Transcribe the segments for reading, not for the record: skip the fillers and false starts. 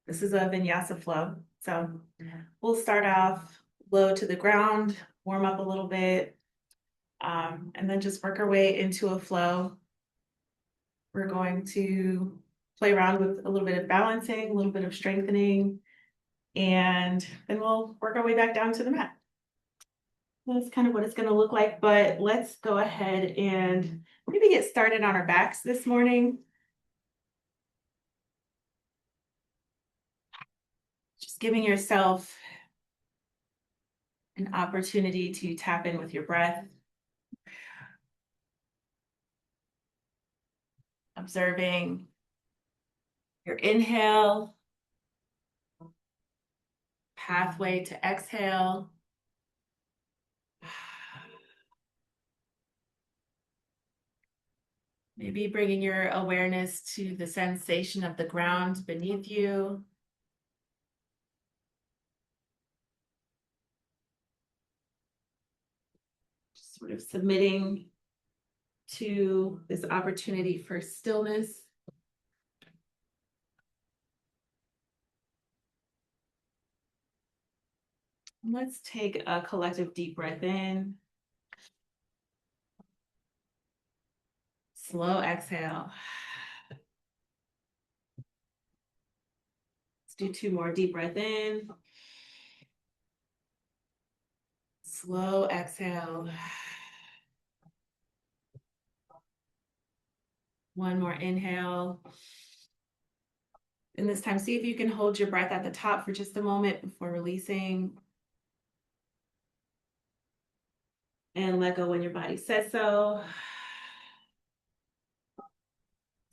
This is a Vinyasa flow. So we'll start off low to the ground, warm up a little bit, and then just work our way into a flow. We're going to play around with a little bit of balancing, a little bit of strengthening, and then we'll work our way back down to the mat. That's kind of what it's going to look like, but let's go ahead and maybe get started on our backs this morning. Just giving yourself an opportunity to tap in with your breath, observing your inhale, pathway to exhale. Maybe bringing your awareness to the sensation of the ground beneath you. Just sort of submitting to this opportunity for stillness. Let's take a collective deep breath in. Slow exhale. Let's do 2 more. Deep breath in. Slow exhale. 1 more inhale. And this time, see if you can hold your breath at the top for just a moment before releasing. And let go when your body says so.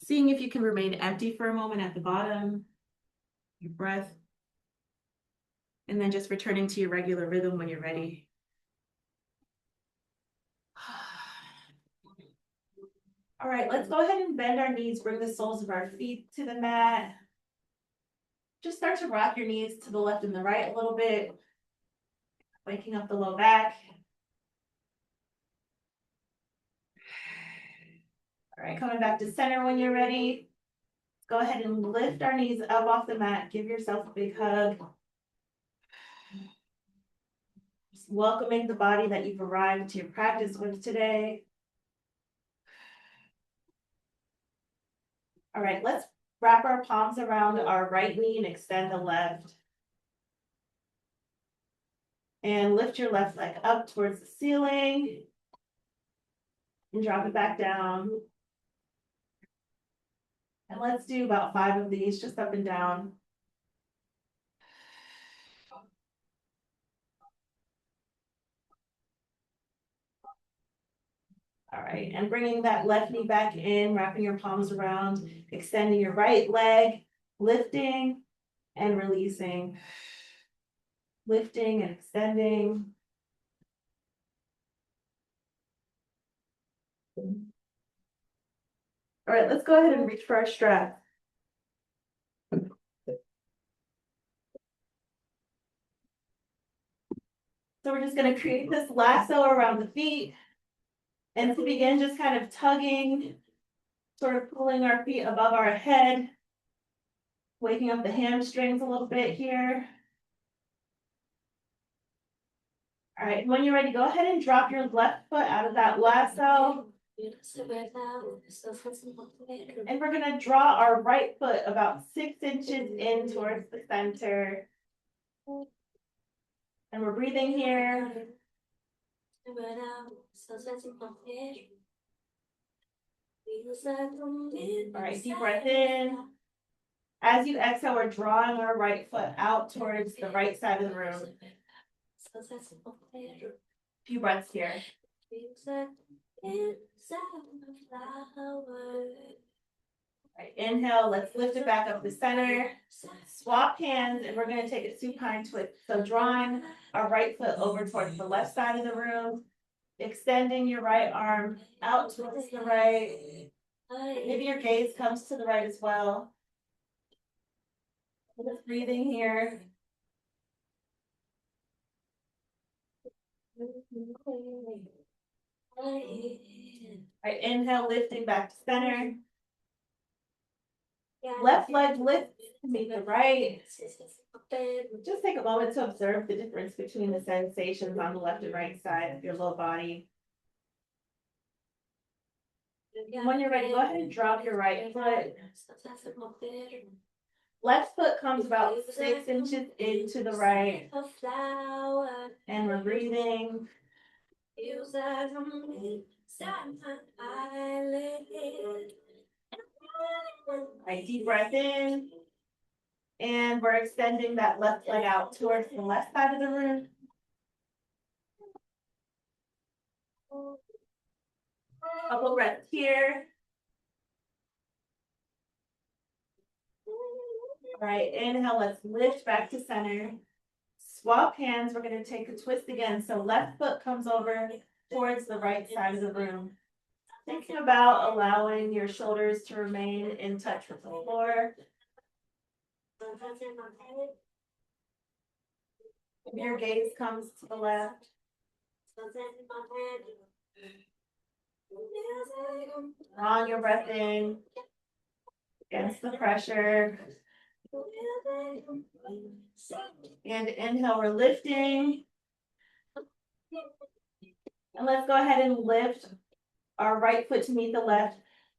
Seeing if you can remain empty for a moment at the bottom, your breath, and then just returning to your regular rhythm when you're ready. All right, let's go ahead and bend our knees, bring the soles of our feet to the mat. Just start to rock your knees to the left and the right a little bit, waking up the low back. All right, coming back to center when you're ready. Go ahead and lift our knees up off the mat. Give yourself a big hug. Just welcoming the body that you've arrived to your practice with today. All right, let's wrap our palms around our right knee and extend the left. And lift your left leg up towards the ceiling. And drop it back down. And let's do about 5 of these, just up and down. All right, and bringing that left knee back in, wrapping your palms around, extending your right leg, lifting and releasing. Lifting and extending. All right, let's go ahead and reach for our strap. So we're just going to create this lasso around the feet. And to begin, just kind of tugging, sort of pulling our feet above our head, waking up the hamstrings a little bit here. All right, when you're ready, go ahead and drop your left foot out of that lasso. And we're going to draw our right foot about 6 inches in towards the center. And we're breathing here. All right, deep breath in. As you exhale, we're drawing our right foot out towards the right side of the room. A few breaths here. Right, inhale, let's lift it back up to center. Swap hands, and we're going to take a supine twist. So drawing our right foot over towards the left side of the room, extending your right arm out towards the right. Maybe your gaze comes to the right as well. Just breathing here. All right, inhale, lifting back to center. Left leg lift to meet the right. Just take a moment to observe the difference between the sensations on the left and right side of your low body. When you're ready, go ahead and drop your right foot. Left foot comes about 6 inches into the right. And we're breathing. Right, deep breath in. And we're extending that left leg out towards the left side of the room. Couple breaths here. All right, inhale, let's lift back to center. Swap hands, we're gonna take a twist again. So left foot comes over towards the right side of the room. Thinking about allowing your shoulders to remain in touch with the floor. Your gaze comes to the left. Drawing your breath in against the pressure. And inhale, we're lifting. And let's go ahead and lift our right foot to meet the left.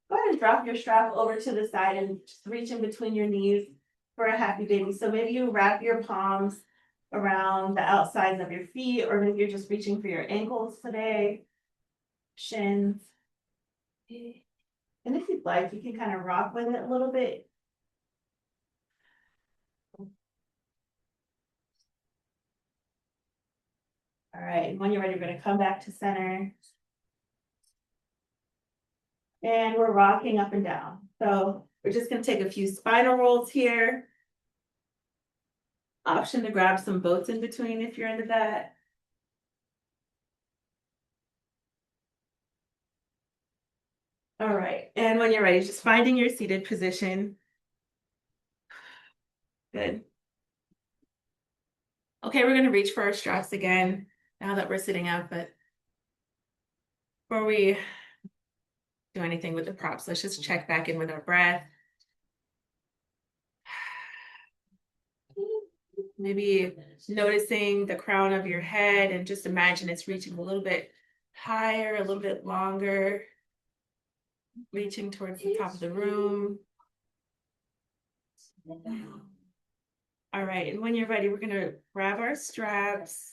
Go ahead and drop your strap over to the side and just reach in between your knees for a happy baby. So maybe you wrap your palms around the outsides of your feet, or maybe you're just reaching for your ankles today, shins. And if you'd like, you can kind of rock with it a little bit. All right, when you're ready, we're going to come back to center. And we're rocking up and down. So we're just going to take a few spinal rolls here. Option to grab some boats in between if you're into that. All right, and when you're ready, just finding your seated position. Good. Okay, we're going to reach for our straps again now that we're sitting up, but before we do anything with the props, let's just check back in with our breath. Maybe noticing the crown of your head and just imagine it's reaching a little bit higher, a little bit longer, reaching towards the top of the room. All right, and when you're ready, we're gonna grab our straps.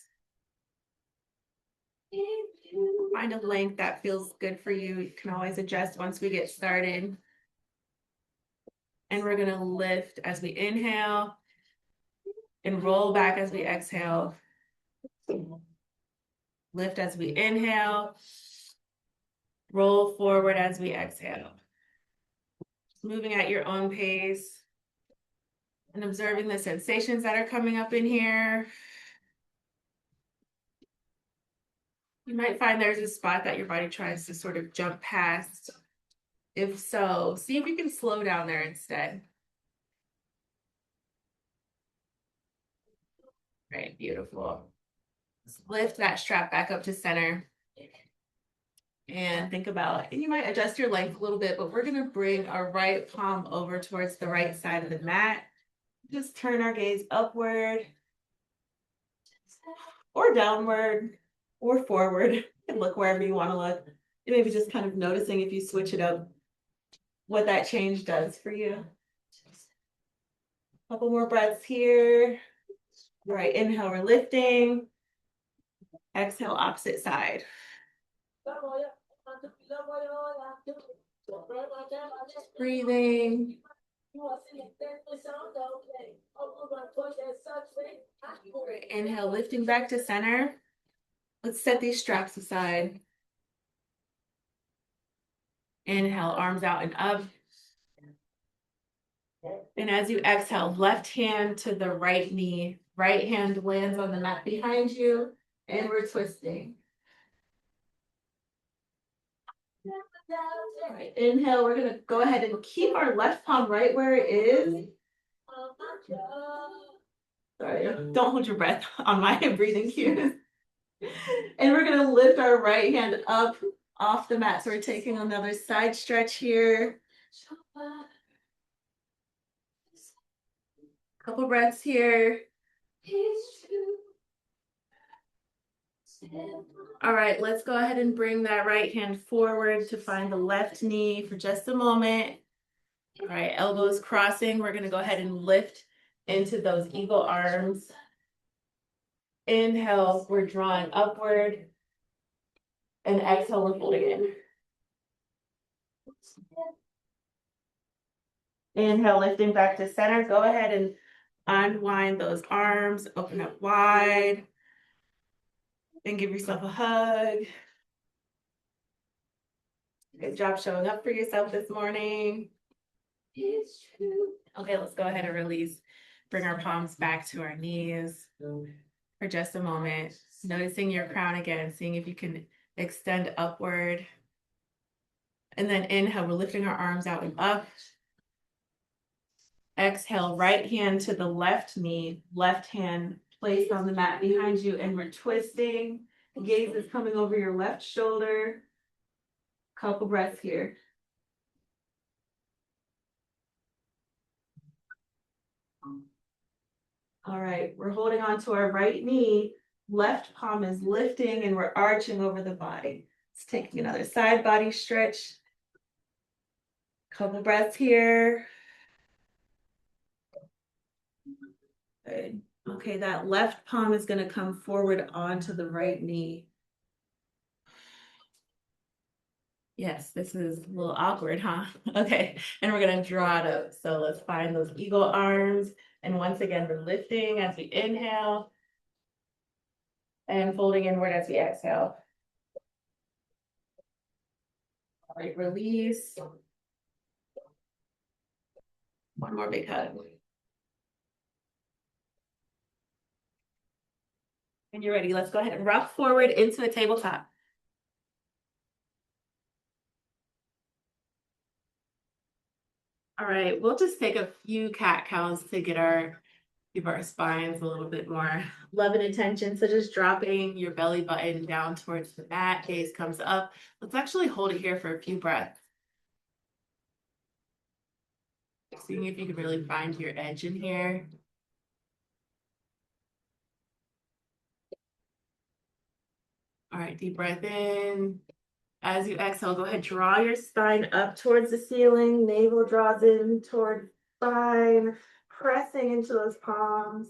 Find a length that feels good for you. You can always adjust once we get started. And we're gonna lift as we inhale and roll back as we exhale. Lift as we inhale, roll forward as we exhale. Moving at your own pace and observing the sensations that are coming up in here. You might find there's a spot that your body tries to sort of jump past. If so, see if you can slow down there instead. Right, beautiful. Let's lift that strap back up to center. And think about, and you might adjust your length a little bit, but we're gonna bring our right palm over towards the right side of the mat. Just turn our gaze upward or downward or forward and look wherever you want to look. And maybe just kind of noticing if you switch it up, what that change does for you. Couple more breaths here. All right, inhale, we're lifting. Exhale, opposite side. Breathing. Inhale, lifting back to center. Let's set these straps aside. Inhale, arms out and up. And as you exhale, left hand to the right knee. Right hand lands on the mat behind you, and we're twisting. All right, inhale, we're gonna go ahead and keep our left palm right where it is. Sorry, don't hold your breath on my breathing cues. And we're gonna lift our right hand up off the mat. So we're taking another side stretch here. Couple breaths here. All right, let's go ahead and bring that right hand forward to find the left knee for just a moment. All right, elbows crossing. We're gonna go ahead and lift into those eagle arms. Inhale, we're drawing upward. And exhale, we're folding in. Inhale, lifting back to center. Go ahead and unwind those arms, open up wide, and give yourself a hug. Good job showing up for yourself this morning. Okay, let's go ahead and release. Bring our palms back to our knees for just a moment. Noticing your crown again, seeing if you can extend upward. And then inhale, we're lifting our arms out and up. Exhale, right hand to the left knee, left hand placed on the mat behind you, and we're twisting. Gaze is coming over your left shoulder. Couple breaths here. All right, we're holding on to our right knee. Left palm is lifting and we're arching over the body. Let's take another side body stretch. Couple breaths here. Good. Okay, that left palm is going to come forward onto the right knee. Yes, this is a little awkward, huh? Okay, and we're going to draw it up. So let's find those eagle arms. And once again, we're lifting as we inhale and folding inward as we exhale. All right, release. One more big hug. And you're ready. Let's go ahead and rock forward into a tabletop. All right, we'll just take a few cat cows to give our spines a little bit more love and attention. So just dropping your belly button down towards the mat, gaze comes up. Let's actually hold it here for a few breaths. Seeing if you can really find your edge in here. All right, deep breath in. As you exhale, go ahead, draw your spine up towards the ceiling. Navel draws in towards spine, pressing into those palms.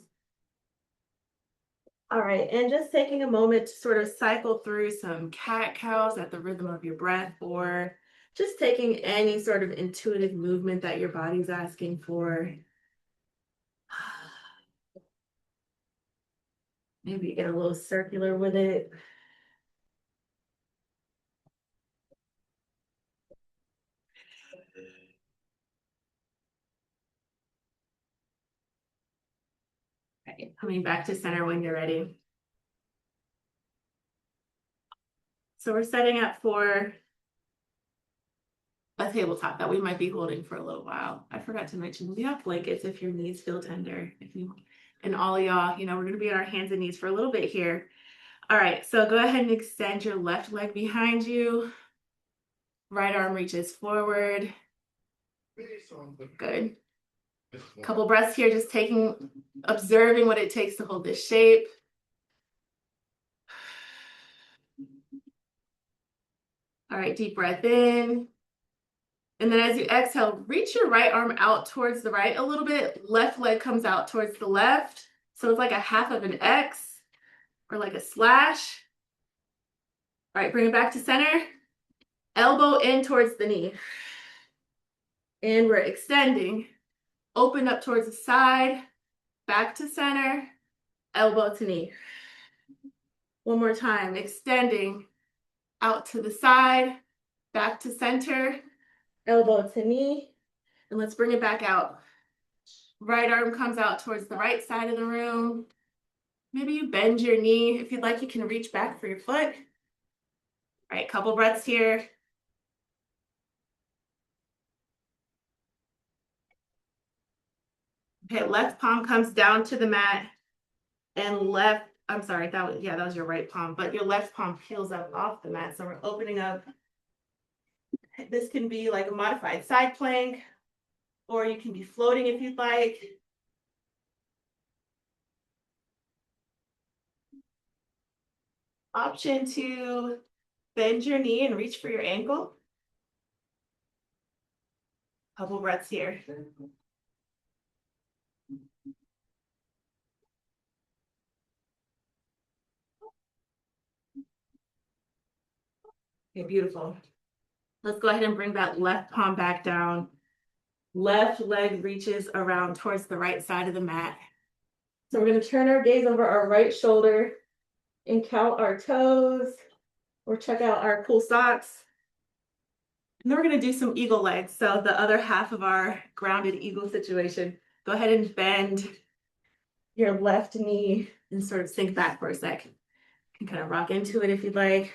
All right, and just taking a moment to sort of cycle through some cat cows at the rhythm of your breath, or just taking any sort of intuitive movement that your body's asking for. Maybe get a little circular with it. Okay, coming back to center when you're ready. So we're setting up for a tabletop that we might be holding for a little while. I forgot to mention, we have blankets if your knees feel tender. And all of y'all, we're gonna be on our hands and knees for a little bit here. All right, so go ahead and extend your left leg behind you. Right arm reaches forward. Good. Couple breaths here, just observing what it takes to hold this shape. All right, deep breath in. And then as you exhale, reach your right arm out towards the right a little bit. Left leg comes out towards the left. So it's like a half of an X or like a slash. All right, bring it back to center. Elbow in towards the knee. And we're extending. Open up towards the side. Back to center. Elbow to knee. One more time, extending out to the side, back to center, elbow to knee, and let's bring it back out. Right arm comes out towards the right side of the room. Maybe you bend your knee. If you'd like, you can reach back for your foot. All right, couple breaths here. Okay, left palm comes down to the mat and that was your right palm, but your left palm peels up off the mat. So we're opening up. This can be like a modified side plank, or you can be floating if you'd like. Option to bend your knee and reach for your ankle. Couple breaths here. Okay, beautiful. Let's go ahead and bring that left palm back down. Left leg reaches around towards the right side of the mat. So we're going to turn our gaze over our right shoulder and count our toes or check out our cool socks. And then we're going to do some eagle legs. So the other half of our grounded eagle situation. Go ahead and bend your left knee and sort of sink back for a sec. You can kind of rock into it if you'd like.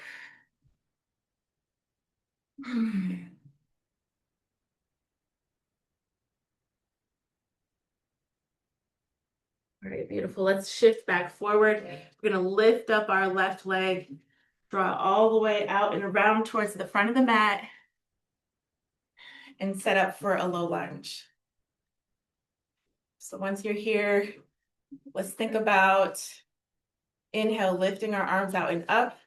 All right, beautiful. Let's shift back forward. We're going to lift up our left leg, draw all the way out and around towards the front of the mat, and set up for a low lunge. So once you're here, let's think about inhale, lifting our arms out and up.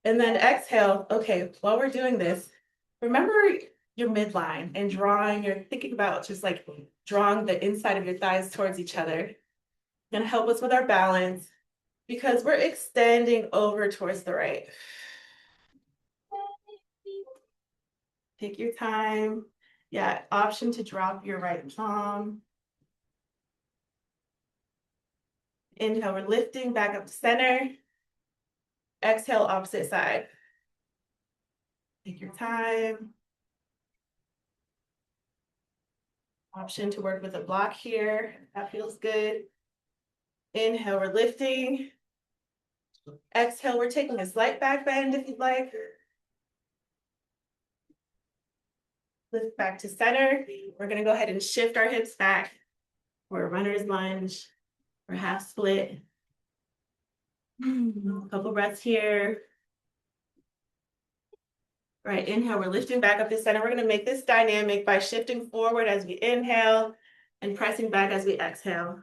And then exhale. Okay, while we're doing this, remember your midline and you're thinking about just like drawing the inside of your thighs towards each other. Gonna help us with our balance because we're extending over towards the right. Take your time. Yeah, option to drop your right palm. Inhale, we're lifting back up to center. Exhale, opposite side. Take your time. Option to work with a block here. That feels good. Inhale, we're lifting. Exhale, we're taking a slight back bend if you'd like. Lift back to center. We're gonna go ahead and shift our hips back for a runner's lunge or half split. A couple breaths here. All right, inhale, we're lifting back up to center. We're gonna make this dynamic by shifting forward as we inhale and pressing back as we exhale.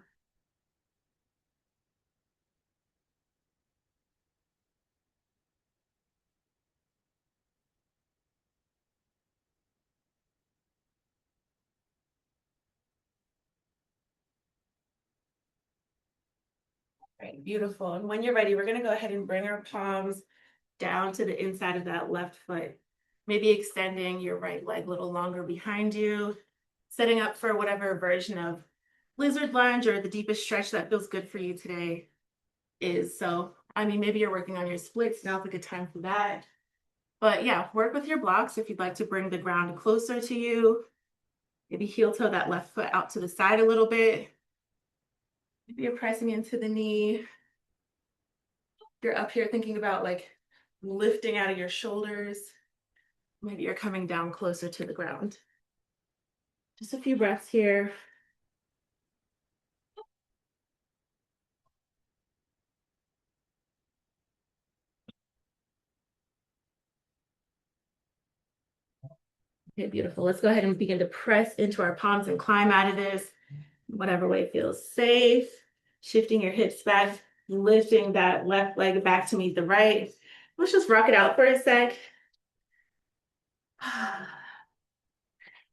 All right, beautiful. And when you're ready, we're gonna go ahead and bring our palms down to the inside of that left foot. Maybe extending your right leg a little longer behind you, setting up for whatever version of lizard lunge or the deepest stretch that feels good for you today is. So, I mean, maybe you're working on your splits, now's a good time for that. But yeah, work with your blocks if you'd like to bring the ground closer to you. Maybe heel toe that left foot out to the side a little bit. Maybe you're pressing into the knee. You're up here thinking about like lifting out of your shoulders. Maybe you're coming down closer to the ground. Just a few breaths here. Okay, beautiful. Let's go ahead and begin to press into our palms and climb out of this, whatever way feels safe. Shifting your hips back, lifting that left leg back to meet the right. Let's just rock it out for a sec.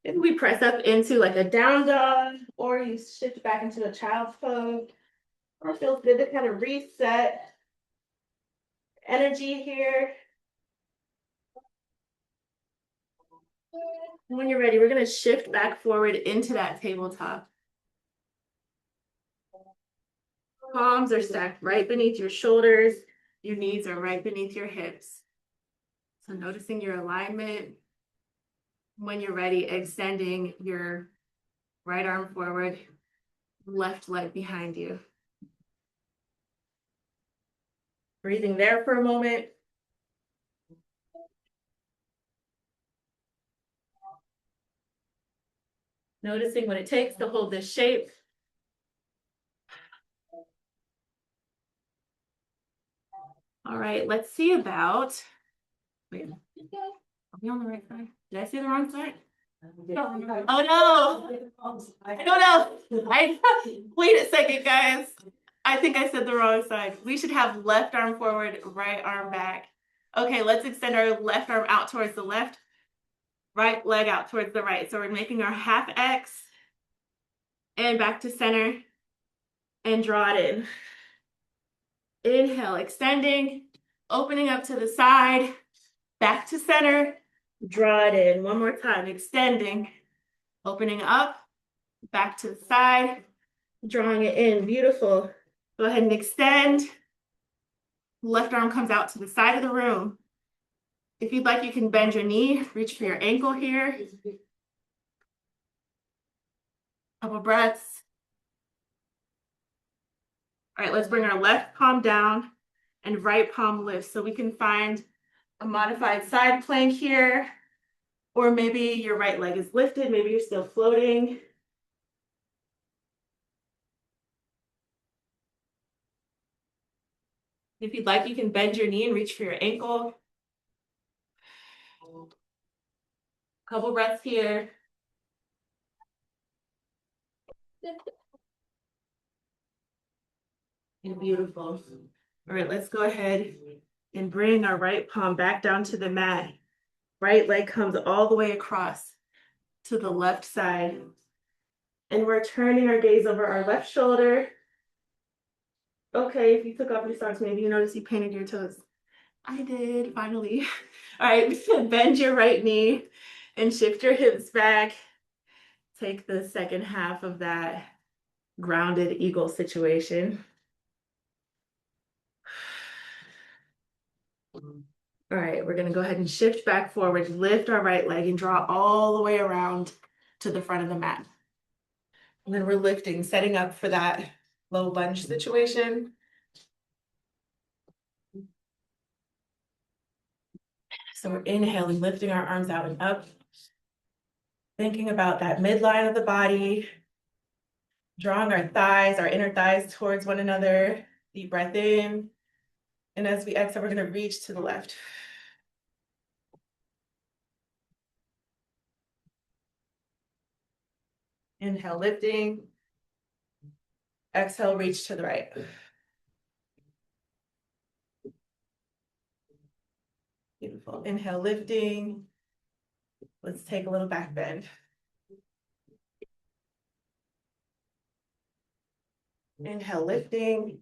Maybe we press up into like a down dog, or you shift back into a child's pose, or it feels good to kind of reset energy here. And when you're ready, we're going to shift back forward into that tabletop. Palms are stacked right beneath your shoulders. Your knees are right beneath your hips. So noticing your alignment. When you're ready, extending your right arm forward, left leg behind you. Breathing there for a moment. Noticing what it takes to hold this shape. All right, let's see about, wait, are we on the right side? Did I see the wrong side? Oh no, I don't know. Wait a second, guys. I think I said the wrong side. We should have left arm forward, right arm back. Okay, let's extend our left arm out towards the left, right leg out towards the right. So we're making our half X and back to center and draw it in. Inhale, extending, opening up to the side, back to center, draw it in. One more time, extending, opening up, back to the side, drawing it in. Beautiful. Go ahead and extend. Left arm comes out to the side of the room. If you'd like, you can bend your knee, reach for your ankle here. Couple breaths. All right, let's bring our left palm down and right palm lifts so we can find a modified side plank here. Or maybe your right leg is lifted, maybe you're still floating. If you'd like, you can bend your knee and reach for your ankle. Couple breaths here. And beautiful. All right, let's go ahead and bring our right palm back down to the mat. Right leg comes all the way across to the left side. And we're turning our gaze over our left shoulder. Okay, if you took off your socks, maybe you noticed you painted your toes. I did, finally. All right, bend your right knee and shift your hips back. Take the second half of that grounded eagle situation. All right, we're gonna go ahead and shift back forward, lift our right leg and draw all the way around to the front of the mat. And then we're lifting, setting up for that low lunge situation. So we're inhaling, lifting our arms out and up. Thinking about that midline of the body, drawing our thighs, our inner thighs towards one another. Deep breath in. And as we exhale, we're gonna reach to the left. Inhale, lifting. Exhale, reach to the right. Beautiful. Inhale, lifting. Let's take a little back bend. Inhale, lifting.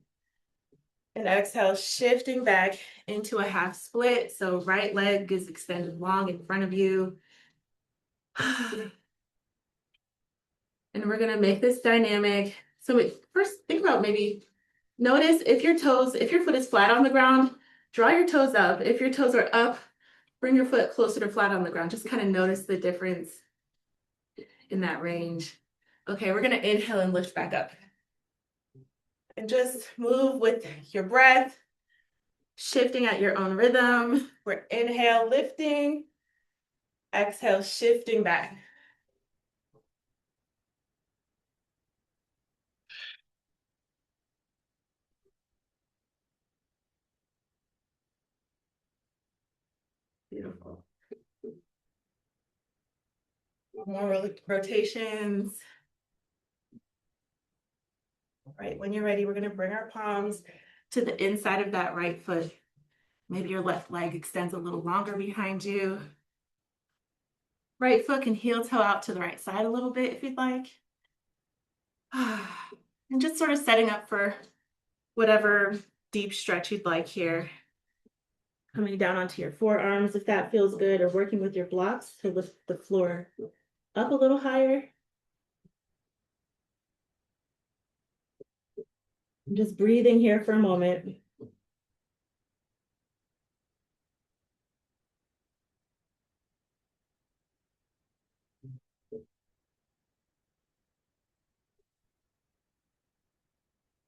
And exhale, shifting back into a half split. So right leg is extended long in front of you. And we're gonna make this dynamic. So first think about maybe notice if your foot is flat on the ground, draw your toes up. If your toes are up, bring your foot closer to flat on the ground. Just kind of notice the difference in that range. Okay, we're gonna inhale and lift back up. And just move with your breath, shifting at your own rhythm. We're inhale, lifting. Exhale, shifting back. Beautiful. More rotations. All right, when you're ready, we're gonna bring our palms to the inside of that right foot. Maybe your left leg extends a little longer behind you. Right foot can heel toe out to the right side a little bit if you'd like. And just sort of setting up for whatever deep stretch you'd like here. Coming down onto your forearms if that feels good, or working with your blocks to lift the floor up a little higher. Just breathing here for a moment.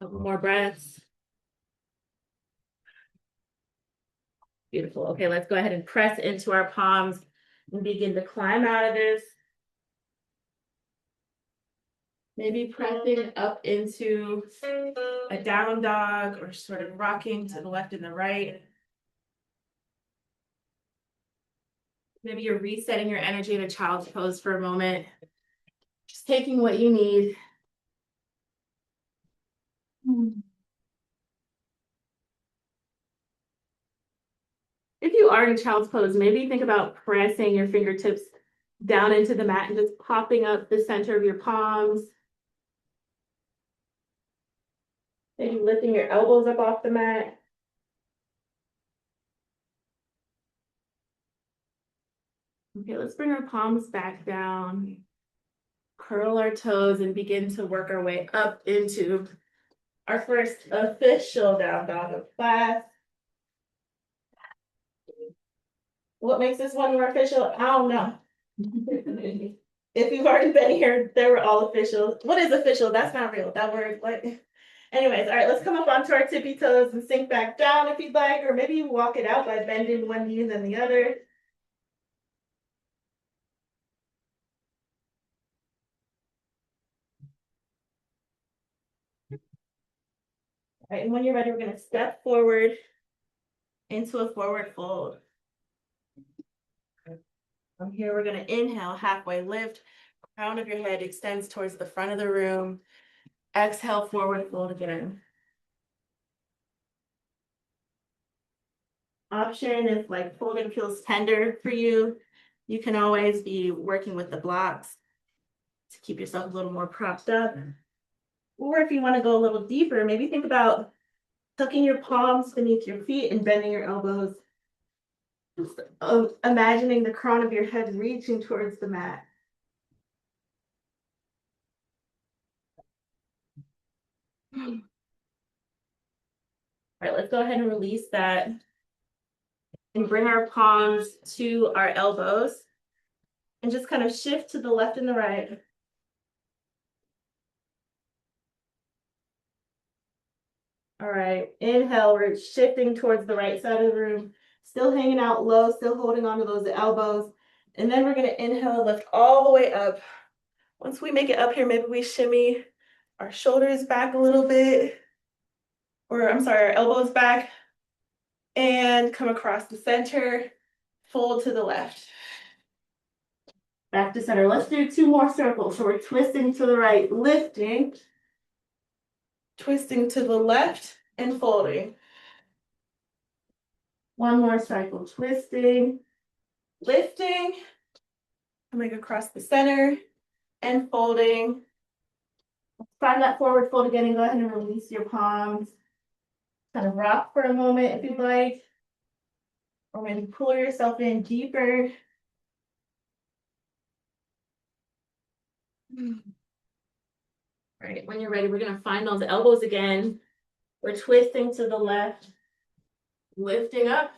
Couple more breaths. Beautiful. Okay, let's go ahead and press into our palms and begin to climb out of this. Maybe pressing up into a down dog or sort of rocking to the left and the right. Maybe you're resetting your energy in a child's pose for a moment. Just taking what you need. you are in child's pose, maybe think about pressing your fingertips down into the mat and just popping up the center of your palms. Maybe lifting your elbows up off the mat. Okay, let's bring our palms back down. Curl our toes and begin to work our way up into our first official down dog of class. What makes this one more official? I don't know. If you've already been here, they were all official. What is official? That's not real. That word, like. Anyways, all right, let's come up onto our tippy toes and sink back down if you'd like, or maybe you walk it out by bending one knee and then the other. All right, and when you're ready, we're gonna step forward into a forward fold. From here, we're gonna inhale, halfway lift, crown of your head extends towards the front of the room. Exhale, forward fold again. Option if like folding feels tender for you, you can always be working with the blocks to keep yourself a little more propped up. Or if you want to go a little deeper, maybe think about tucking your palms beneath your feet and bending your elbows. Just imagining the crown of your head reaching towards the mat. All right, let's go ahead and release that and bring our palms to our elbows and just kind of shift to the left and the right. All right, inhale, we're shifting towards the right side of the room, still hanging out low, still holding onto those elbows. And then we're gonna inhale, lift all the way up. Once we make it up here, maybe we shimmy our shoulders back a little bit, or I'm sorry, our elbows back, and come across the center, fold to the left. Back to center. Let's do 2 more circles. So we're twisting to the right, lifting, twisting to the left, and folding. 1 more cycle, twisting, lifting, coming across the center, and folding. Find that forward fold again and go ahead and release your palms. Kind of rock for a moment if you'd like. Or maybe pull yourself in deeper. All right, when you're ready, we're gonna find those elbows again. We're twisting to the left, lifting up,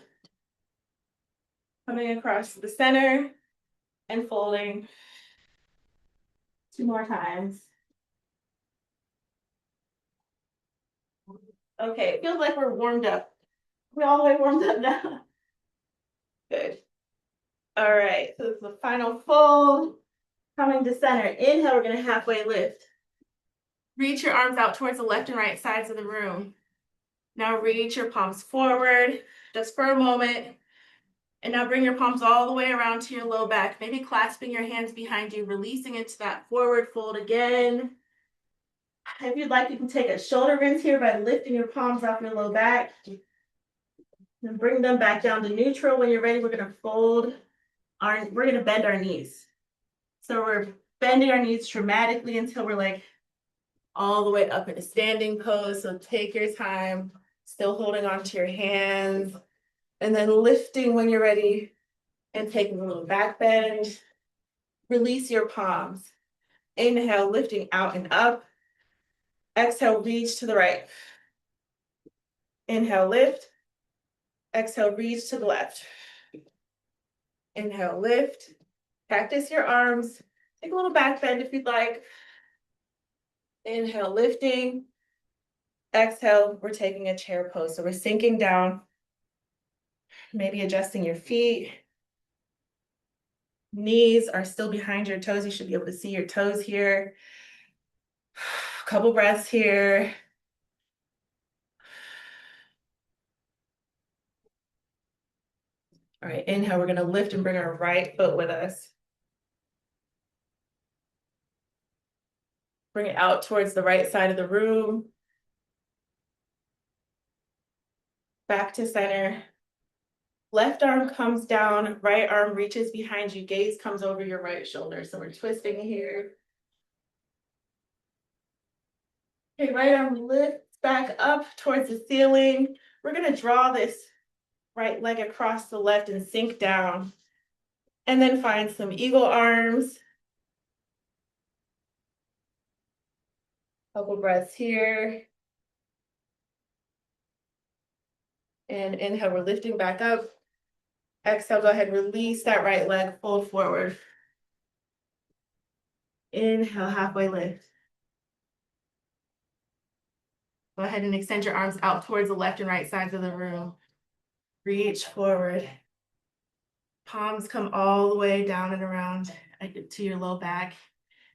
coming across the center, and folding. 2 more times. Okay, it feels like we're warmed up. We're all the way warmed up now. Good. All right, so this is the final fold. Coming to center. Inhale, we're gonna halfway lift. Reach your arms out towards the left and right sides of the room. Now reach your palms forward, just for a moment. And now bring your palms all the way around to your low back, maybe clasping your hands behind you, releasing into that forward fold again. If you'd like, you can take a shoulder rinse here by lifting your palms off your low back. And bring them back down to neutral. When you're ready, we're gonna we're gonna bend our knees. So we're bending our knees dramatically until we're like all the way up in a standing pose. So take your time, still holding onto your hands, and then lifting when you're ready and taking a little back bend. Release your palms. Inhale, lifting out and up. Exhale, reach to the right. Inhale, lift. Exhale, reach to the left. Inhale, lift. Practice your arms. Take a little back bend if you'd like. Inhale, lifting. Exhale, we're taking a chair pose. So we're sinking down, maybe adjusting your feet. Knees are still behind your toes. You should be able to see your toes here. Couple breaths here. All right, inhale, we're gonna lift and bring our right foot with us. Bring it out towards the right side of the room. Back to center. Left arm comes down, right arm reaches behind you, gaze comes over your right shoulder. So we're twisting here. Okay, right arm lifts back up towards the ceiling. We're gonna draw this right leg across the left and sink down. And then find some eagle arms. Couple breaths here. And inhale, we're lifting back up. Exhale, go ahead, release that right leg, fold forward. Inhale, halfway lift. Go ahead and extend your arms out towards the left and right sides of the room. Reach forward. Palms come all the way down and around to your low back.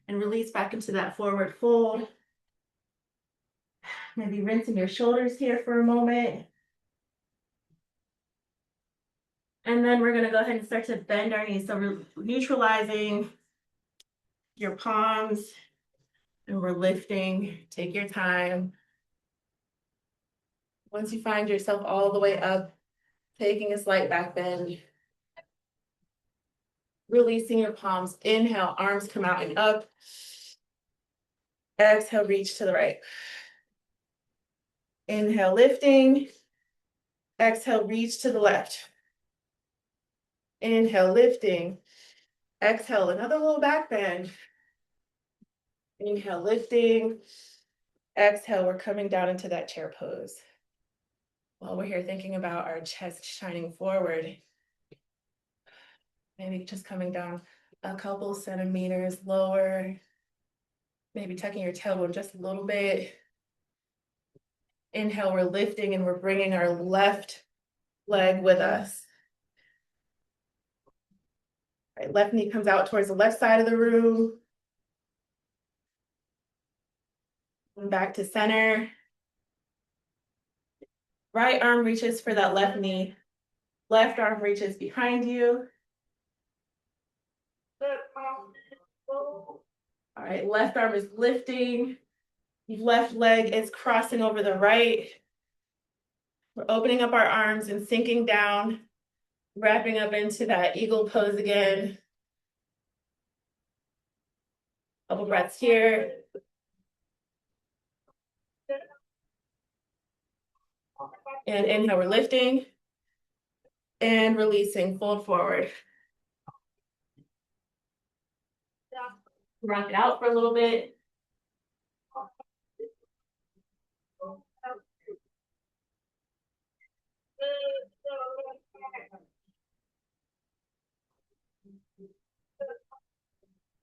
And release back into that forward fold. Maybe rinsing your shoulders here for a moment. And then we're gonna go ahead and start to bend our knees. So we're neutralizing your palms and we're lifting. Take your time. Once you find yourself all the way up, taking a slight back bend, releasing your palms. Inhale, arms come out and up. Exhale, reach to the right. Inhale, lifting. Exhale, reach to the left. Inhale, lifting. Exhale, another little back bend. Inhale, lifting. Exhale, we're coming down into that chair pose. While we're here thinking about our chest shining forward, maybe just coming down a couple centimeters lower, maybe tucking your tailbone just a little bit. Inhale, we're lifting and we're bringing our left leg with us. Right, left knee comes out towards the left side of the room. And back to center. Right arm reaches for that left knee. Left arm reaches behind you. All right, left arm is lifting. Left leg is crossing over the right. We're opening up our arms and sinking down, wrapping up into that eagle pose again. Couple breaths here. And inhale, we're lifting and releasing, fold forward. Rock it out for a little bit.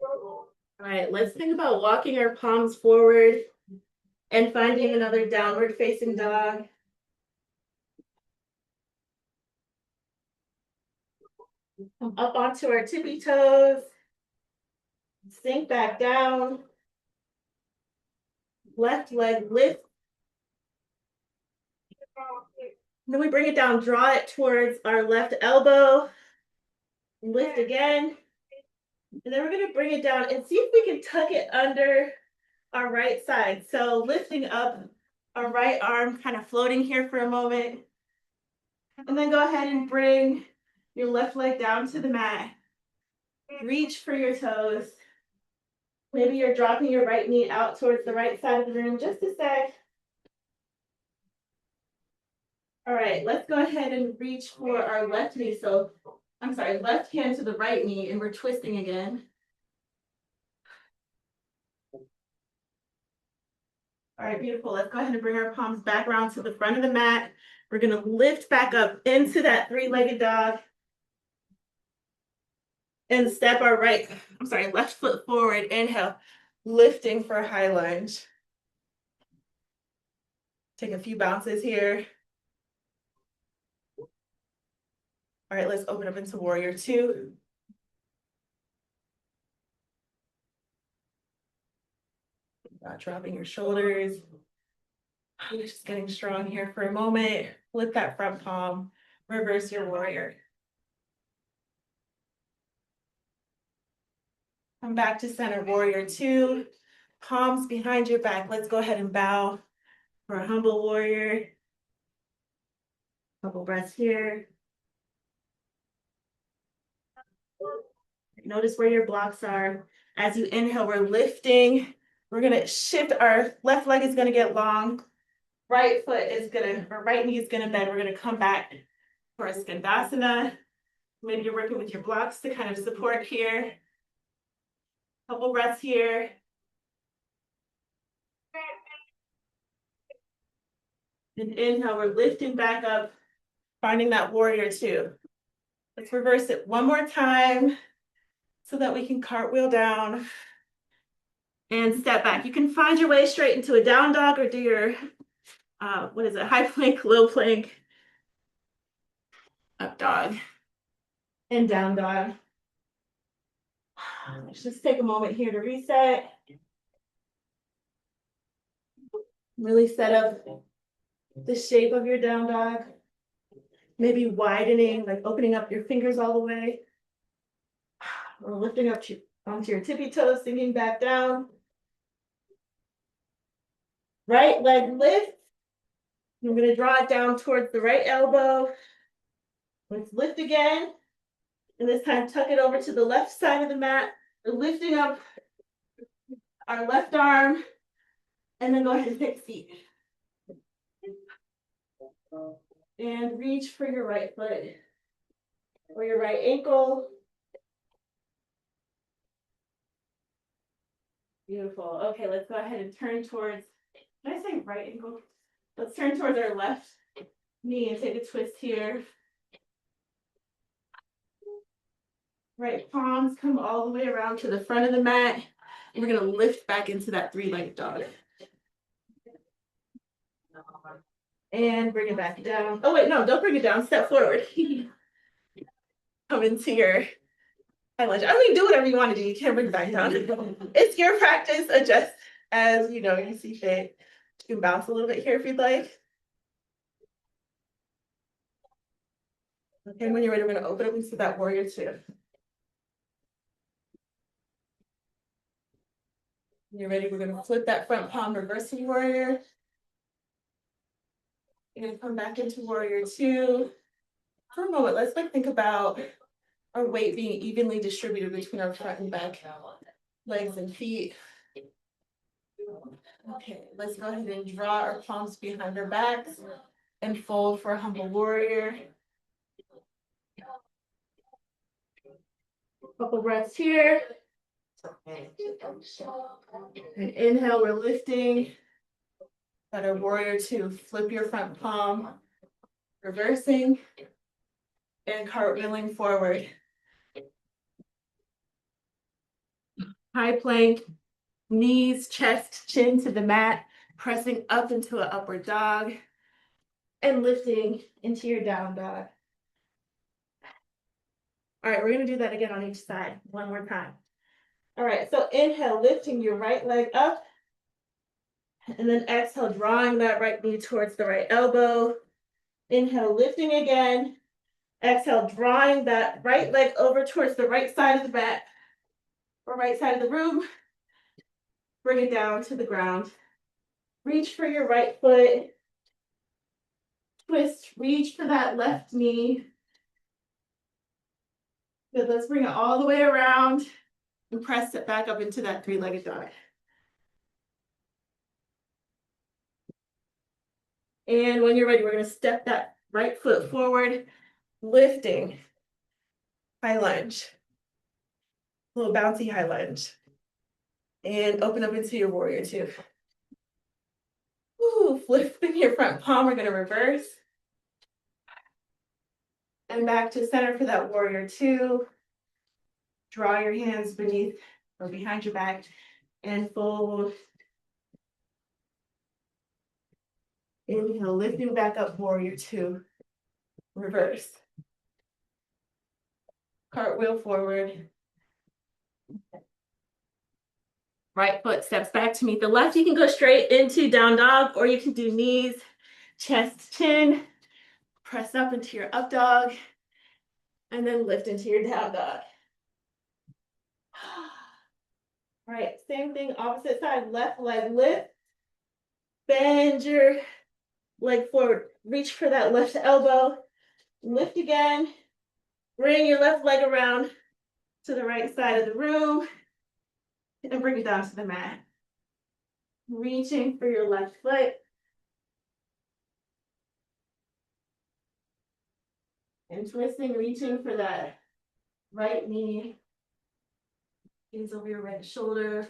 All right, let's think about walking our palms forward and finding another downward facing dog. Come up onto our tippy toes. Sink back down. Left leg lift. Then we bring it down, draw it towards our left elbow. Lift again. And then we're going to bring it down and see if we can tuck it under our right side. So lifting up our right arm, kind of floating here for a moment. And then go ahead and bring your left leg down to the mat. Reach for your toes. Maybe you're dropping your right knee out towards the right side of the room. Just a sec. All right, let's go ahead and reach for our left knee. So, I'm sorry, left hand to the right knee, and we're twisting again. All right, beautiful. Let's go ahead and bring our palms back around to the front of the mat. We're gonna lift back up into that three-legged dog. And step our left foot forward. Inhale, lifting for a high lunge. Take a few bounces here. All right, let's open up into warrior two. Not dropping your shoulders. You're just getting strong here for a moment. Lift that front palm, reverse your warrior. Come back to center, warrior two. Palms behind your back. Let's go ahead and bow for a humble warrior. Couple breaths here. Notice where your blocks are. As you inhale, we're lifting. We're gonna shift, our left leg is gonna get long. Right foot is gonna, or right knee is gonna bend. We're gonna come back for a Skandasana. Maybe you're working with your blocks to kind of support here. Couple breaths here. And inhale, we're lifting back up, finding that warrior two. Let's reverse it one more time so that we can cartwheel down and step back. You can find your way straight into a down dog or do your, what is it, high plank, low plank, up dog, and down dog. Let's just take a moment here to reset. Really set up the shape of your down dog. Maybe widening, like opening up your fingers all the way. Or lifting up onto your tippy toes, sinking back down. Right leg lift. We're going to draw it down towards the right elbow. Let's lift again. And this time tuck it over to the left side of the mat. We're lifting up our left arm. And then go ahead and pick feet. And reach for your right foot or your right ankle. Beautiful. Okay, let's go ahead and turn towards, did I say right ankle? Let's turn towards our left knee and take a twist here. Right palms come all the way around to the front of the mat. And we're going to lift back into that three-legged dog. And bring it back down. Oh, wait, no, don't bring it down. Step forward. Come into your high lunge. I mean, do whatever you want to do. You can't bring it back down. It's your practice. Adjust as you know you see fit. You can bounce a little bit here if you'd like. Okay, when you're ready, we're going to open up into that warrior two. When you're ready, we're going to flip that front palm, reversing warrior. You're going to come back into warrior two. For a moment, let's think about our weight being evenly distributed between our front and back legs and feet. Okay, let's go ahead and draw our palms behind our backs and fold for a humble warrior. Couple breaths here. And inhale, we're lifting. Got our warrior two. Flip your front palm, reversing, and cartwheeling forward. High plank, knees, chest, chin to the mat, pressing up into an upward dog, and lifting into your down dog. All right, we're gonna do that again on each side, one more time. All right, so inhale, lifting your right leg up, and then exhale, drawing that right knee towards the right elbow. Inhale, lifting again. Exhale, drawing that right leg over towards the right side of the mat or right side of the room. Bring it down to the ground. Reach for your right foot. Twist, reach for that left knee. Good, let's bring it all the way around and press it back up into that three-legged dog. And when you're ready, we're going to step that right foot forward, lifting, high lunge, a little bouncy high lunge, and open up into your warrior two. Woo, flipping your front palm, we're going to reverse. And back to center for that warrior two. Draw your hands beneath or behind your back and fold. Inhale, lifting back up, warrior two. Reverse. Cartwheel forward. Right foot steps back to meet the left. You can go straight into down dog, or you can do knees, chest, chin. Press up into your up dog, and then lift into your down dog. All right, same thing, opposite side, left leg lift. Bend your leg forward, reach for that left elbow. Lift again. Bring your left leg around. to the right side of the room and bring it down to the mat. Reaching for your left foot. And twisting, reaching for that right knee. Hands over your right shoulder.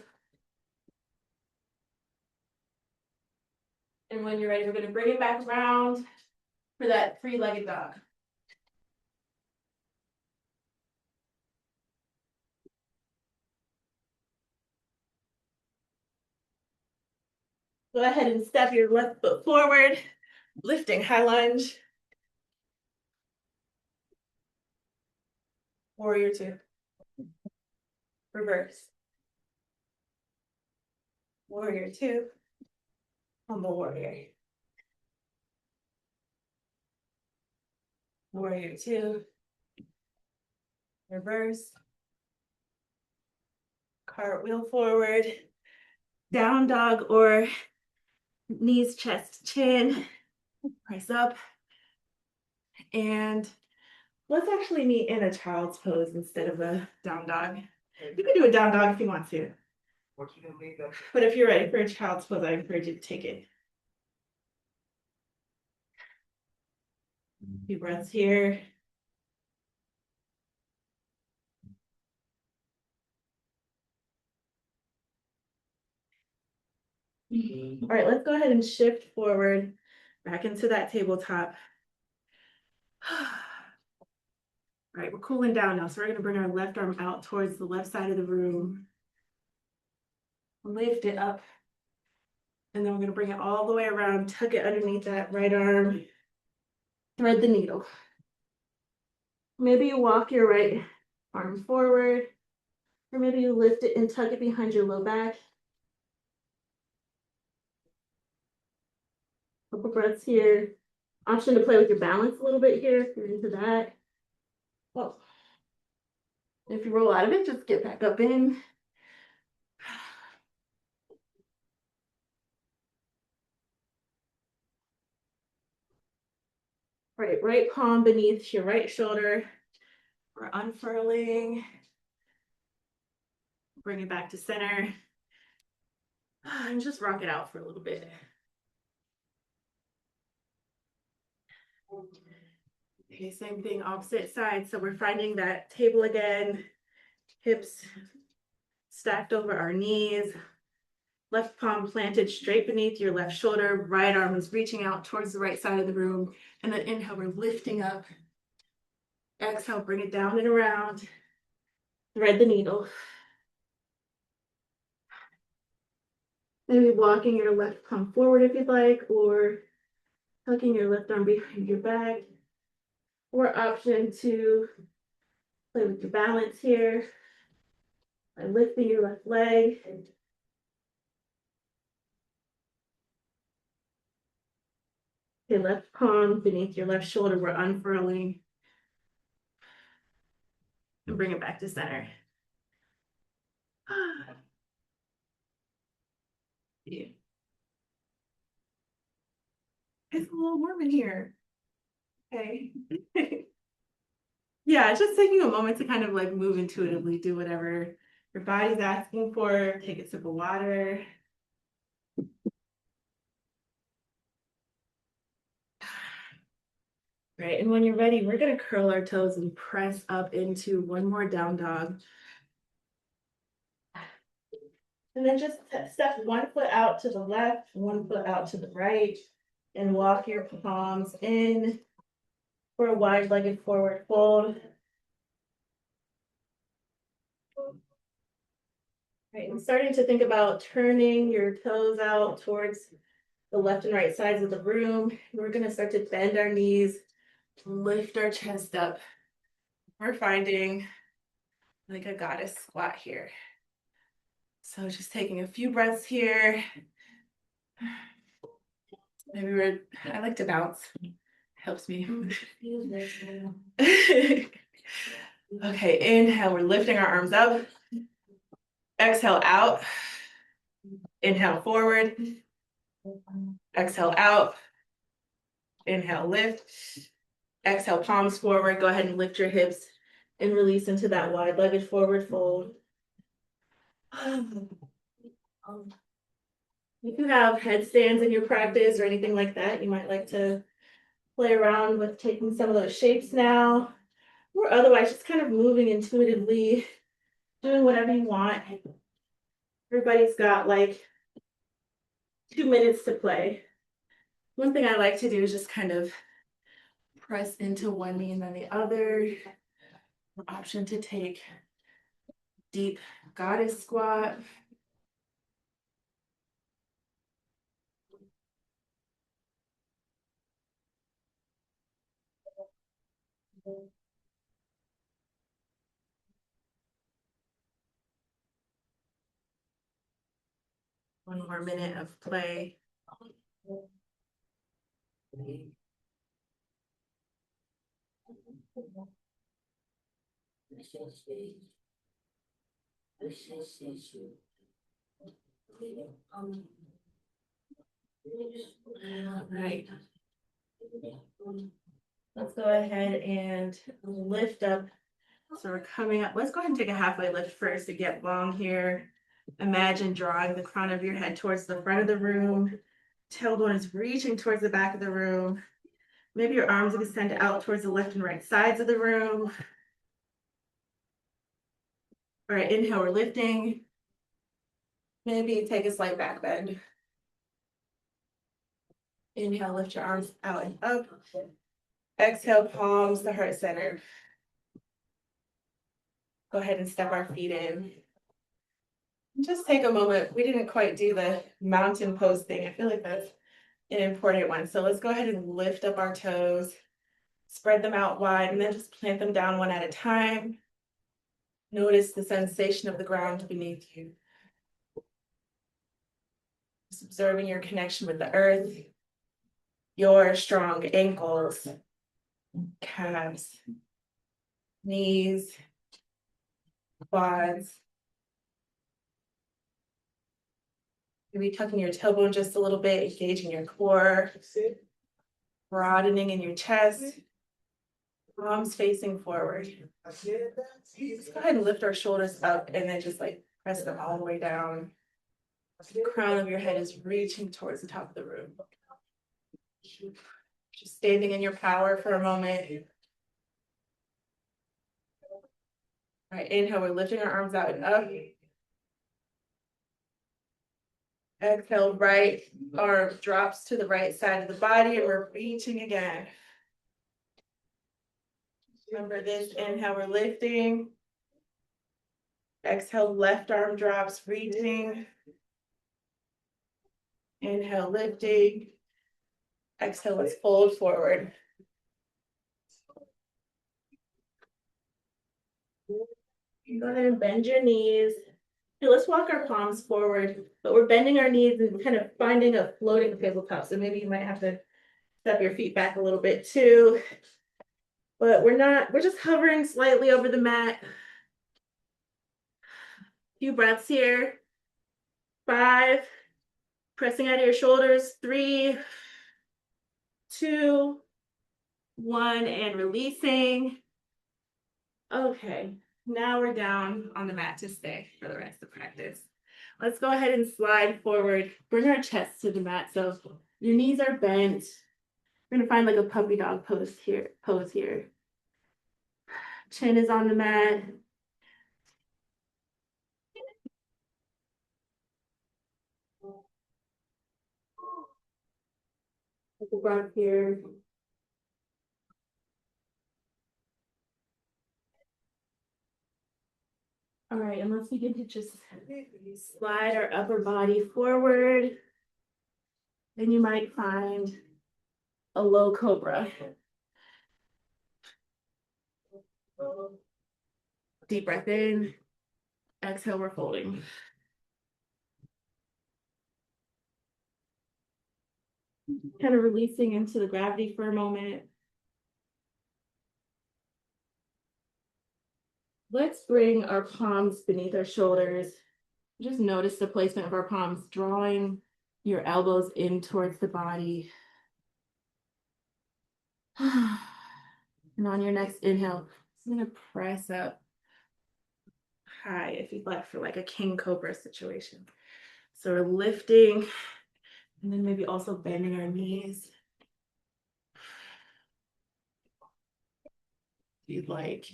And when you're ready, we're going to bring it back around for that three-legged dog. Go ahead and step your left foot forward, lifting high lunge. Warrior two. Reverse. Warrior two. Humble warrior. Warrior two. Reverse. Cartwheel forward. Down dog or knees, chest, chin. Press up. And let's actually meet in a child's pose instead of a down dog. You can do a down dog if you want to. But if you're ready for a child's pose, I encourage you to take it. A few breaths here. All right, let's go ahead and shift forward back into that tabletop. All right, we're cooling down now. So we're going to bring our left arm out towards the left side of the room. Lift it up. And then we're going to bring it all the way around, tuck it underneath that right arm. Thread the needle. Maybe you walk your right arm forward, or maybe you lift it and tuck it behind your low back. Couple breaths here. Option to play with your balance a little bit here if you're into that. Well, if you roll out of it, just get back up in. Right palm beneath your right shoulder. We're unfurling. Bring it back to center. And just rock it out for a little bit. Okay, same thing, opposite side. So we're finding that table again. Hips stacked over our knees. Left palm planted straight beneath your left shoulder. Right arm is reaching out towards the right side of the room. And then inhale, we're lifting up. Exhale, bring it down and around. Thread the needle. Maybe walking your left palm forward if you'd like, or tucking your left arm behind your back. Or option to play with your balance here by lifting your left leg. Okay, left palm beneath your left shoulder, we're unfurling. And bring it back to center. Yeah. It's a little warm in here. Okay. Yeah, just taking a moment to kind of like move intuitively, do whatever your body's asking for. Take a sip of water. Right, and when you're ready, we're gonna curl our toes and press up into one more down dog. And then just step one foot out to the left, one foot out to the right, and walk your palms in for a wide-legged forward fold. Right, and starting to think about turning your toes out towards the left and right sides of the room. We're gonna start to bend our knees, lift our chest up. We're finding like a goddess squat here. So just taking a few breaths here. Maybe I like to bounce. Helps me. Okay, inhale, we're lifting our arms up. Exhale out. Inhale forward. Exhale out. Inhale, lift. Exhale, palms forward. Go ahead and lift your hips and release into that wide-legged forward fold. If you have headstands in your practice or anything like that, you might like to play around with taking some of those shapes now, or otherwise just kind of moving intuitively, doing whatever you want. Everybody's got like 2 minutes to play. One thing I like to do is just kind of press into one knee and then the other. Option to take deep goddess squat. One more minute of play. All right. Let's go ahead and lift up. So we're coming up. Let's go ahead and take a halfway lift first to get long here. Imagine drawing the crown of your head towards the front of the room. Tailbone is reaching towards the back of the room. Maybe your arms extend out towards the left and right sides of the room. All right, inhale, we're lifting. Maybe take a slight back bend. Inhale, lift your arms out and up. Exhale, palms to heart center. Go ahead and step our feet in. Just take a moment. We didn't quite do the mountain pose thing. I feel like that's an important one. So let's go ahead and lift up our toes, spread them out wide, and then just plant them down one at a time. Notice the sensation of the ground beneath you. Just observing your connection with the earth, your strong ankles, calves, knees, quads. Maybe tucking your tailbone just a little bit, engaging your core, broadening in your chest, palms facing forward. Let's go ahead and lift our shoulders up and then just like press them all the way down. The crown of your head is reaching towards the top of the room. Just standing in your power for a moment. All right, inhale, we're lifting our arms out and up. Exhale, right arm drops to the right side of the body and we're reaching again. Remember this, inhale, we're lifting. Exhale, left arm drops, reaching. Inhale, lifting. Exhale, let's fold forward. Go ahead and bend your knees. Okay, let's walk our palms forward, but we're bending our knees and kind of finding a floating tabletop. So maybe you might have to step your feet back a little bit too. But we're just hovering slightly over the mat. Few breaths here. 5, pressing out of your shoulders. 3, 2, 1, and releasing. Okay, now we're down on the mat to stay for the rest of practice. Let's go ahead and slide forward. Bring our chest to the mat. So your knees are bent. We're gonna find like a puppy dog pose here. Chin is on the mat. Take a breath here. All right, and let's begin to just slide our upper body forward. Then you might find a low cobra. Deep breath in. Exhale, we're folding. Kind of releasing into the gravity for a moment. Let's bring our palms beneath our shoulders. Just notice the placement of our palms, drawing your elbows in towards the body. And on your next inhale, I'm gonna press up high if you'd like for like a king cobra situation. So we're lifting and then maybe also bending our knees. If you'd like,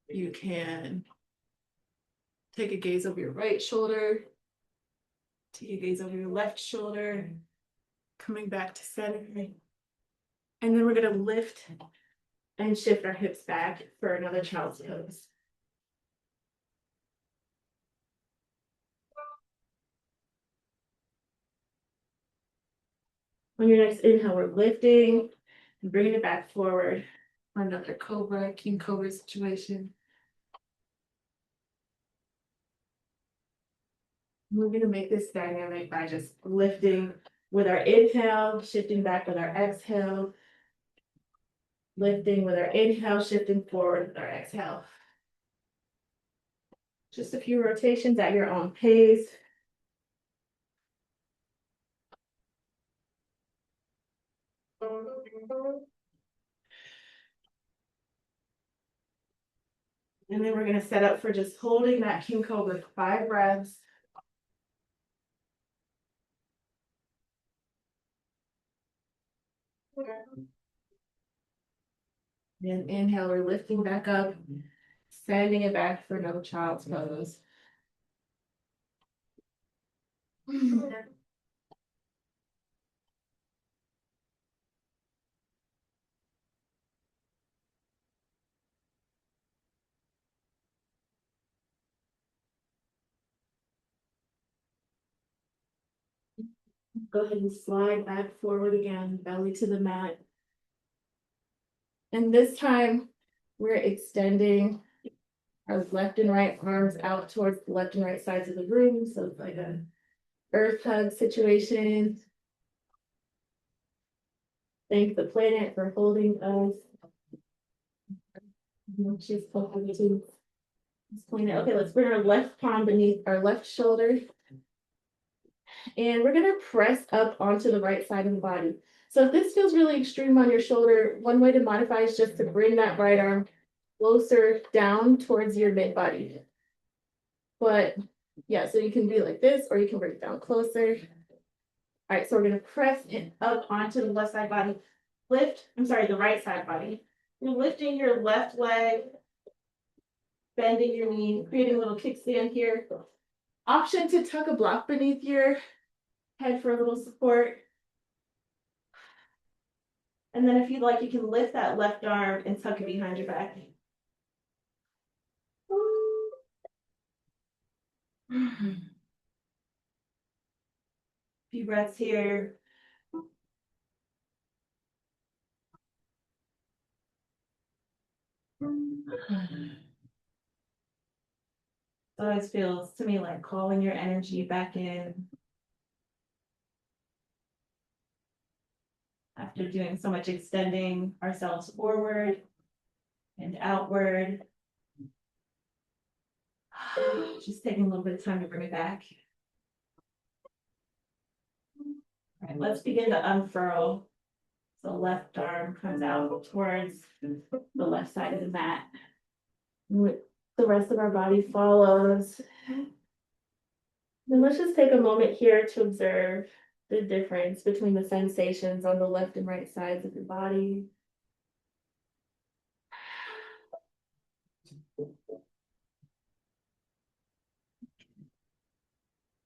you can take a gaze over your right shoulder, take a gaze over your left shoulder, coming back to center. And then we're gonna lift and shift our hips back for another child's pose. On your next inhale, we're lifting and bringing it back forward for another cobra, king cobra situation. We're going to make this dynamic by just lifting with our inhale, shifting back with our exhale, lifting with our inhale, shifting forward with our exhale. Just a few rotations at your own pace. And then we're going to set up for just holding that king cobra for 5 breaths. And inhale, we're lifting back up, sending it back for another child's pose. Go ahead and slide back forward again, belly to the mat. And this time, we're extending our left and right arms out towards the left and right sides of the room. So it's like a earth hug situation. Thank the planet for holding us. She's talking to this planet. Okay, let's bring our left palm beneath our left shoulder. And we're gonna press up onto the right side of the body. So if this feels really extreme on your shoulder, one way to modify is just to bring that right arm closer down towards your mid body. But yeah, so you can be like this, or you can bring it down closer. All right, so we're gonna press it up onto the left side body. The right side body. You're lifting your left leg, bending your knee, creating a little kickstand here. Option to tuck a block beneath your head for a little support. And then if you'd like, you can lift that left arm and tuck it behind your back. Few breaths here. It always feels to me like calling your energy back in after doing so much extending ourselves forward and outward. Just taking a little bit of time to bring it back. All right, let's begin to unfurl. So left arm comes out towards the left side of the mat. The rest of our body follows. Then let's just take a moment here to observe the difference between the sensations on the left and right sides of your body.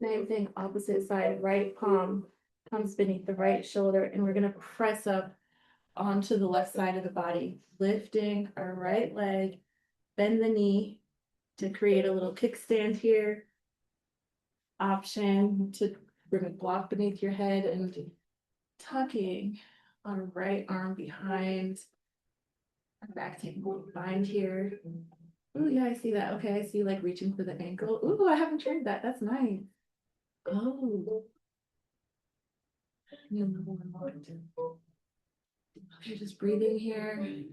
Same thing, opposite side, right palm comes beneath the right shoulder, and we're gonna press up onto the left side of the body, lifting our right leg, bend the knee to create a little kickstand here. Option to bring a block beneath your head and tucking our right arm behind our back, taking a little bind here. Oh yeah, I see that. Okay, I see like reaching for the ankle. Ooh, I haven't tried that. That's nice. Oh. Okay, just breathing here.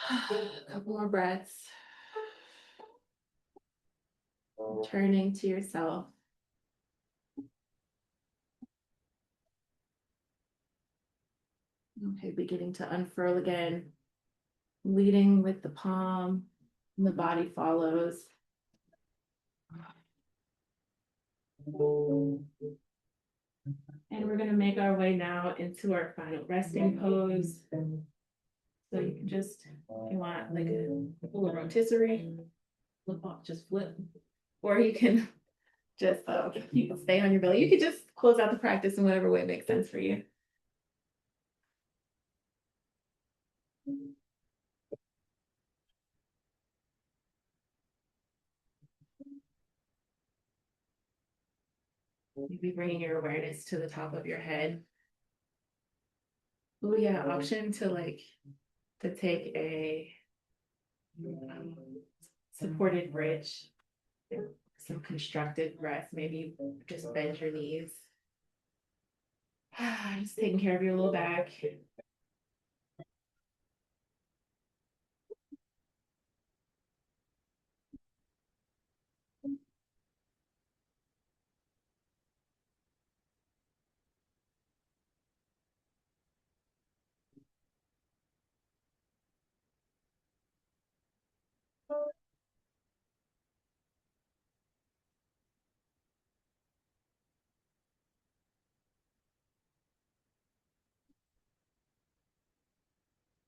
A couple more breaths. Turning to yourself. Okay, beginning to unfurl again, leading with the palm, and the body follows. And we're gonna make our way now into our final resting pose. So you can just, if you want like a little rotisserie, flip off, just flip. Or you can just, you can stay on your belly. You could just close out the practice in whatever way makes sense for you. Maybe bringing your awareness to the top of your head. Oh yeah, option to take a um, supported bridge, some constructed breath. Maybe just bend your knees. Just taking care of your low back.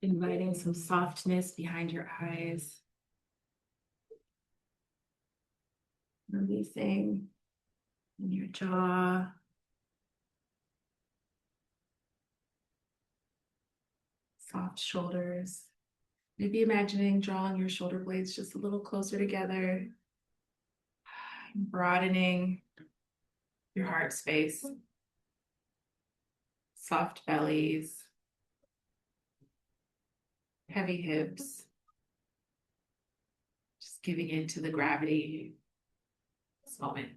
Inviting some softness behind your eyes. Releasing in your jaw. Soft shoulders. Maybe imagining drawing your shoulder blades just a little closer together. Broadening your heart space. Soft bellies. Heavy hips. Just giving into the gravity this moment.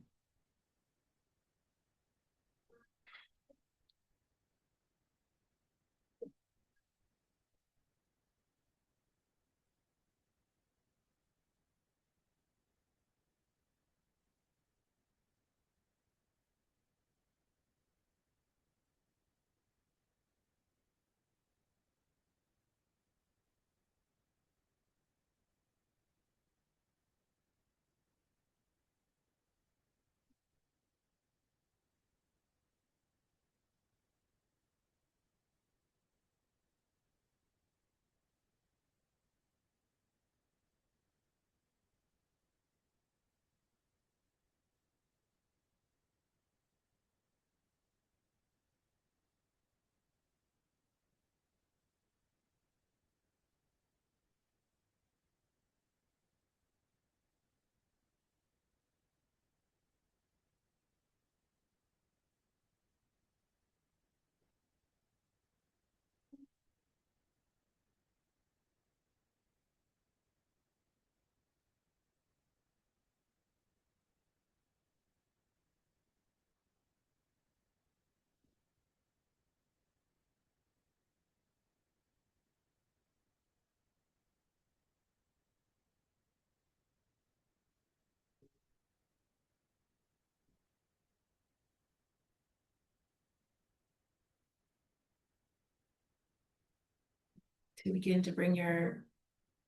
To begin to bring your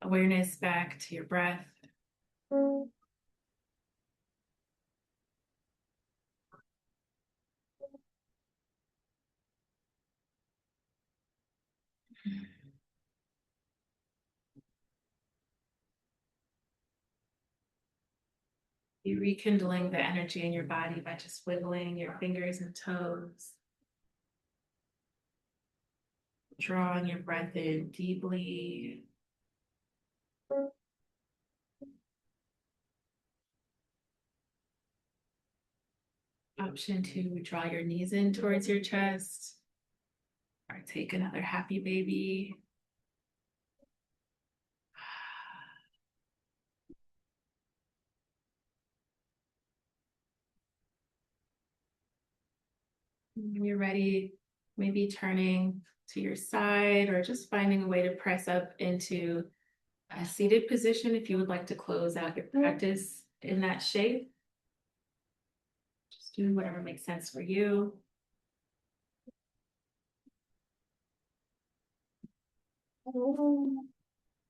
awareness back to your breath. Be rekindling the energy in your body by just wiggling your fingers and toes. Drawing your breath in deeply. Option to draw your knees in towards your chest. Or take another happy baby. When you're ready, maybe turning to your side or just finding a way to press up into a seated position if you would like to close out your practice in that shape. Just do whatever makes sense for you.